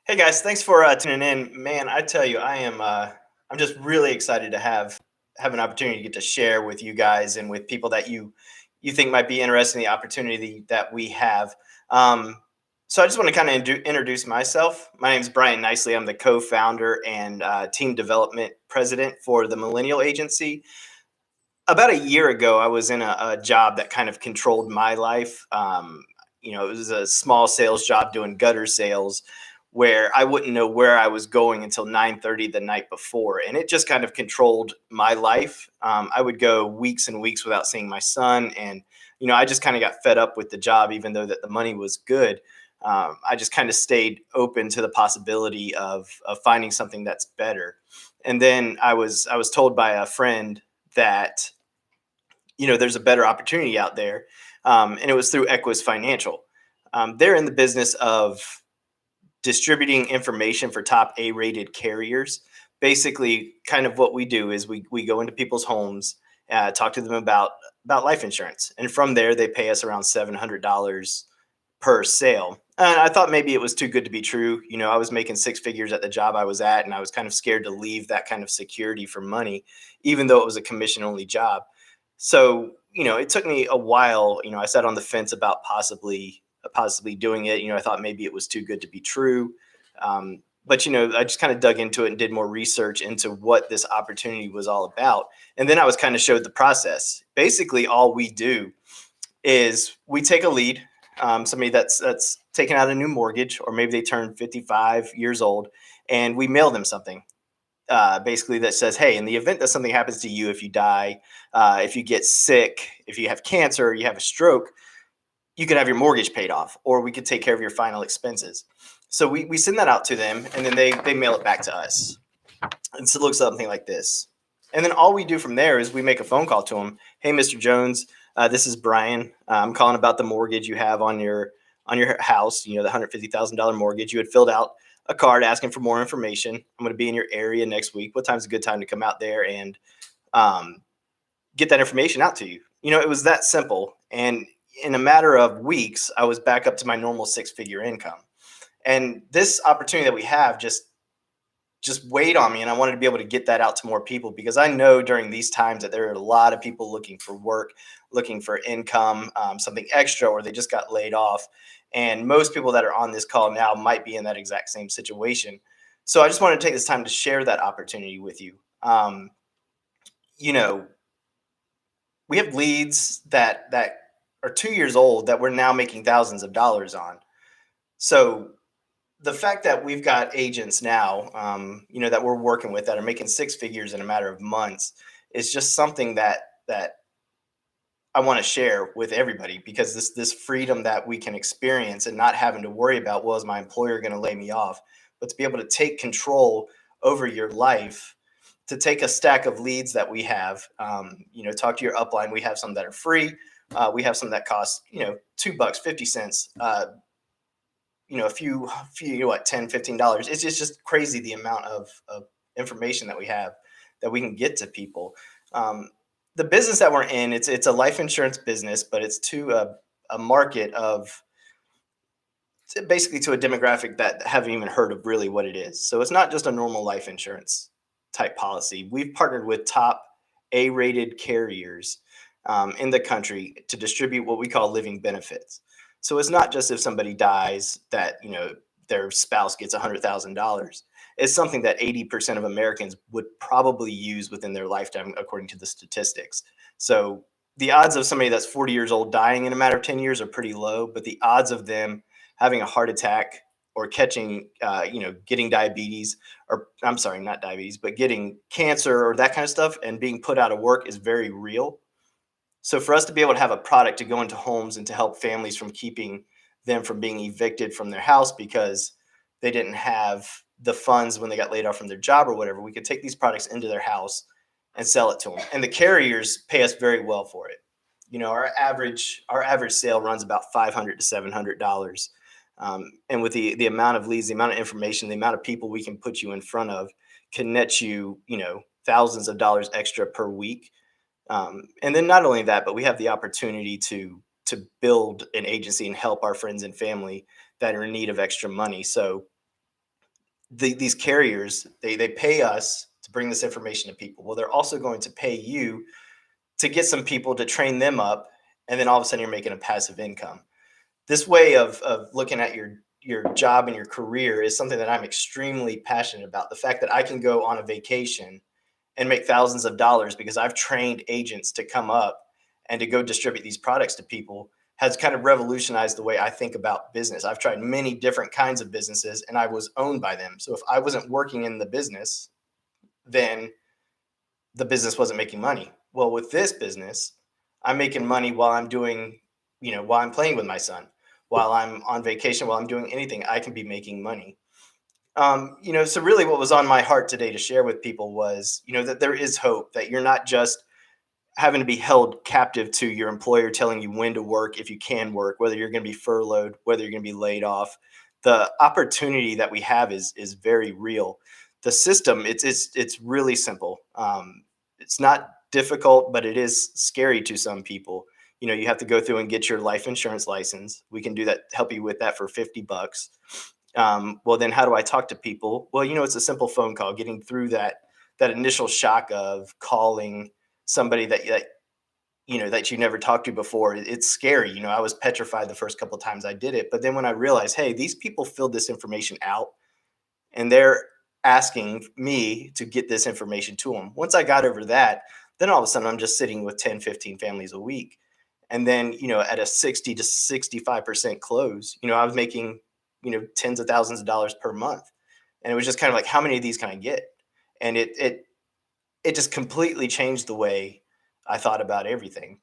Hey guys, thanks for tuning in. Man, I tell you, I'm just really excited to have an opportunity to get to share with you guys and with people that you think might be interested in the opportunity that we have. Um, so I just want to kind of introduce myself. My name is Brian Nicely. I'm the co-founder and team development president for the Millennial agency. About a year ago, I was in a job that kind of controlled my life. It was a small sales job doing gutter sales where I wouldn't know where I was going until 9:30 the night before. And it just kind of controlled my life. I would go weeks and weeks without seeing my son. And, I just kind of got fed up with the job, even though that the money was good. I just kind of stayed open to the possibility of finding something that's better. And then I was told by a friend that there's a better opportunity out there. And it was through Equus Financial. They're in the business of distributing information for top A-rated carriers. Basically, kind of what we do is we go into people's homes, talk to them about life insurance, and from there they pay us around $700 per sale. And I thought maybe it was too good to be true. I was making six figures at the job I was at, and I was kind of scared to leave that kind of security for money, even though it was a commission only job. So, it took me a while. I sat on the fence about possibly doing it. I thought maybe it was too good to be true. But I just kind of dug into it and did more research into what this opportunity was all about. And then I was kind of showed the process. Basically, all we do is we take a lead, somebody that's taken out a new mortgage, or maybe they turned 55 years old, and we mail them something. Basically, that says, hey, in the event that something happens to you, if you die, if you get sick, if you have cancer, or you have a stroke, you could have your mortgage paid off, or we could take care of your final expenses. So we send that out to them, and then they mail it back to us. And so it looks something like this. And then all we do from there is we make a phone call to them. Hey, Mr. Jones, this is Brian. I'm calling about the mortgage you have on your house. The $150,000 mortgage. You had filled out a card asking for more information. I'm going to be in your area next week. What time's a good time to come out there and get that information out to you? It was that simple. And in a matter of weeks, I was back up to my normal six-figure income. And this opportunity that we have just weighed on me, and I wanted to be able to get that out to more people, because I know during these times that there are a lot of people looking for work, looking for income, something extra, or they just got laid off. And most people that are on this call now might be in that exact same situation. So I just wanted to take this time to share that opportunity with you. You know, we have leads that are 2 years old that we're now making thousands of dollars on. So the fact that we've got agents now, that we're working with that are making six figures in a matter of months is just something that I want to share with everybody, because this freedom that we can experience and not having to worry about, well, is my employer going to lay me off, but to be able to take control over your life, to take a stack of leads that we have, talk to your upline. We have some that are free. We have some that cost, $2, 50 cents, a few, what, $10, $15. It's just crazy the amount of information that we have that we can get to people. The business that we're in, it's a life insurance business, but it's to a market of, basically to a demographic that haven't even heard of really what it is. So it's not just a normal life insurance type policy. We've partnered with top A-rated carriers in the country to distribute what we call living benefits. So it's not just if somebody dies that their spouse gets $100,000. It's something that 80% of Americans would probably use within their lifetime, according to the statistics. So the odds of somebody that's 40 years old dying in a matter of 10 years are pretty low, but the odds of them having a heart attack or catching, getting diabetes, or I'm sorry, not diabetes, but getting cancer or that kind of stuff and being put out of work is very real. So for us to be able to have a product to go into homes and to help families from keeping them from being evicted from their house because they didn't have the funds when they got laid off from their job or whatever, we could take these products into their house and sell it to them. And the carriers pay us very well for it. Our average sale runs about $500 to $700. And with the amount of leads, the amount of information, the amount of people we can put you in front of can net you, thousands of dollars extra per week. And then not only that, but we have the opportunity to build an agency and help our friends and family that are in need of extra money. So these carriers, they pay us to bring this information to people. Well, they're also going to pay you to get some people to train them up, and then all of a sudden you're making a passive income. This way of looking at your job and your career is something that I'm extremely passionate about. The fact that I can go on a vacation and make thousands of dollars because I've trained agents to come up and to go distribute these products to people has kind of revolutionized the way I think about business. I've tried many different kinds of businesses and I was owned by them. So if I wasn't working in the business, then the business wasn't making money. Well, with this business, I'm making money while I'm doing, while I'm playing with my son, while I'm on vacation, while I'm doing anything, I can be making money. So really what was on my heart today to share with people was, that there is hope, that you're not just having to be held captive to your employer telling you when to work, if you can work, whether you're going to be furloughed, whether you're going to be laid off. The opportunity that we have is very real. The system, it's really simple. It's not difficult, but it is scary to some people. You have to go through and get your life insurance license. We can do that, help you with that for $50. Well, then how do I talk to people? Well, it's a simple phone call. Getting through that initial shock of calling somebody that you never talked to before. It's scary. I was petrified the first couple of times I did it, but then when I realized, hey, these people filled this information out and they're asking me to get this information to them. Once I got over that, then all of a sudden I'm just sitting with 10, 15 families a week. And then, at a 60 to 65% close, I was making, tens of thousands of dollars per month. And it was just kind of like, how many of these can I get? And it just completely changed the way I thought about everything.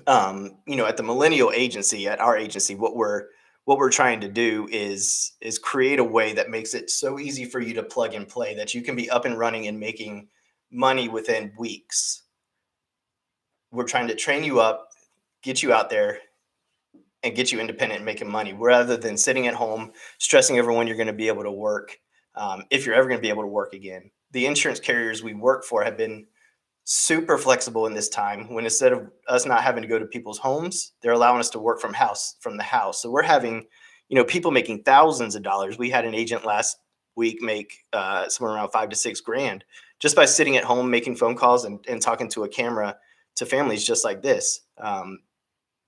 At the Millennial agency, at our agency, what we're trying to do is create a way that makes it so easy for you to plug and play that you can be up and running and making money within weeks. We're trying to train you up, get you out there, and get you independent and making money rather than sitting at home stressing over when you're going to be able to work, if you're ever going to be able to work again. The insurance carriers we work for have been super flexible in this time when instead of us not having to go to people's homes, they're allowing us to work from the house. So we're having, people making thousands of dollars. We had an agent last week make somewhere around 5 to 6 grand just by sitting at home making phone calls and talking to a camera to families just like this.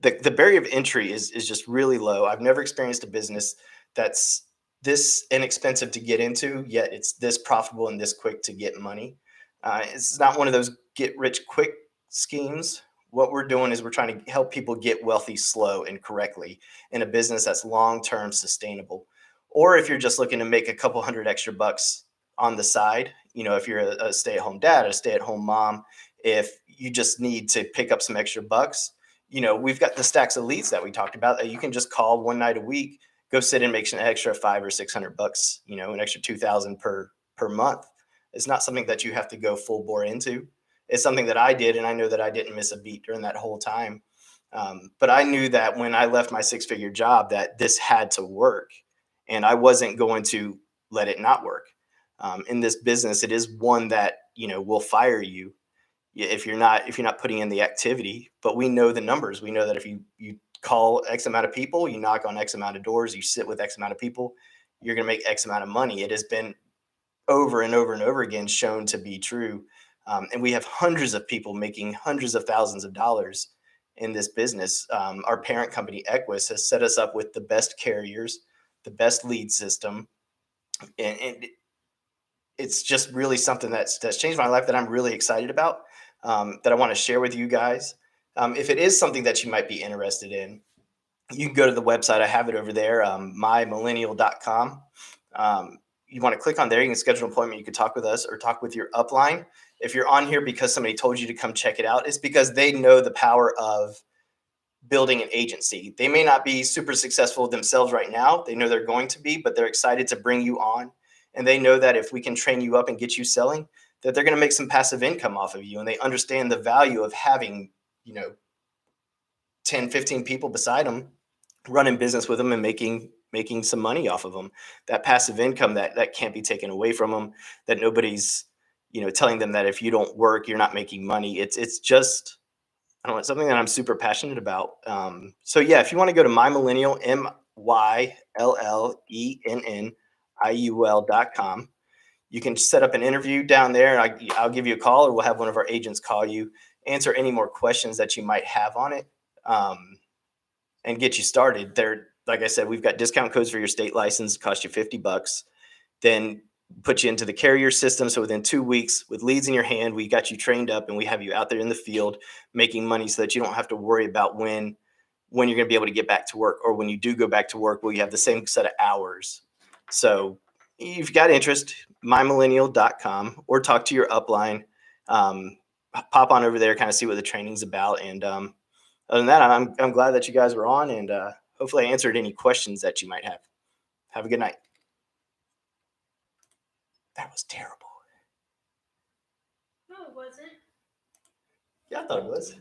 The barrier of entry is just really low. I've never experienced a business that's this inexpensive to get into, yet it's this profitable and this quick to get money. It's not one of those get rich quick schemes. What we're doing is we're trying to help people get wealthy slow and correctly in a business that's long term sustainable. Or if you're just looking to make a couple hundred extra bucks on the side, if you're a stay at home dad, a stay at home mom, if you just need to pick up some extra bucks, we've got the stacks of leads that we talked about that you can just call one night a week, go sit and make an extra 500 or 600 bucks, an extra 2,000 per month. It's not something that you have to go full bore into. It's something that I did, and I know that I didn't miss a beat during that whole time. But I knew that when I left my six-figure job, that this had to work, and I wasn't going to let it not work. In this business, it is one that will fire you if you're not putting in the activity. But we know the numbers. We know that if you call X amount of people, you knock on X amount of doors, you sit with X amount of people, you're going to make X amount of money. It has been over and over and over again shown to be true. And we have hundreds of people making hundreds of thousands of dollars in this business. Our parent company, Equus, has set us up with the best carriers, the best lead system. And it's just really something that's changed my life that I'm really excited about, that I want to share with you guys. If it is something that you might be interested in, you can go to the website. I have it over there, mymillennial.com. You want to click on there, you can schedule an appointment. You can talk with us or talk with your upline. If you're on here because somebody told you to come check it out, it's because they know the power of building an agency. They may not be super successful themselves right now. They know they're going to be, but they're excited to bring you on. And they know that if we can train you up and get you selling, that they're going to make some passive income off of you. And they understand the value of having, 10, 15 people beside them running business with them and making some money off of them. That passive income that can't be taken away from them, that nobody's, telling them that if you don't work, you're not making money. It's just, I don't know, it's something that I'm super passionate about. So yeah, if you want to go to My Millennial, MYLLENN iul.com. You can set up an interview down there. I'll give you a call, or we'll have one of our agents call you, answer any more questions that you might have on it, and get you started. There, like I said, we've got discount codes for your state license. It costs you $50. Then put you into the carrier system. So within 2 weeks, with leads in your hand, we got you trained up, and we have you out there in the field making money, so that you don't have to worry about when you're going to be able to get back to work, or when you do go back to work, will you have the same set of hours? So if you've got interest, mymillennial.com, or talk to your upline. Pop on over there, kind of see what the training's about. And other than that, I'm glad that you guys were on, and hopefully I answered any questions that you might have. Have a good night. That was terrible. No, it wasn't. Yeah, I thought it was.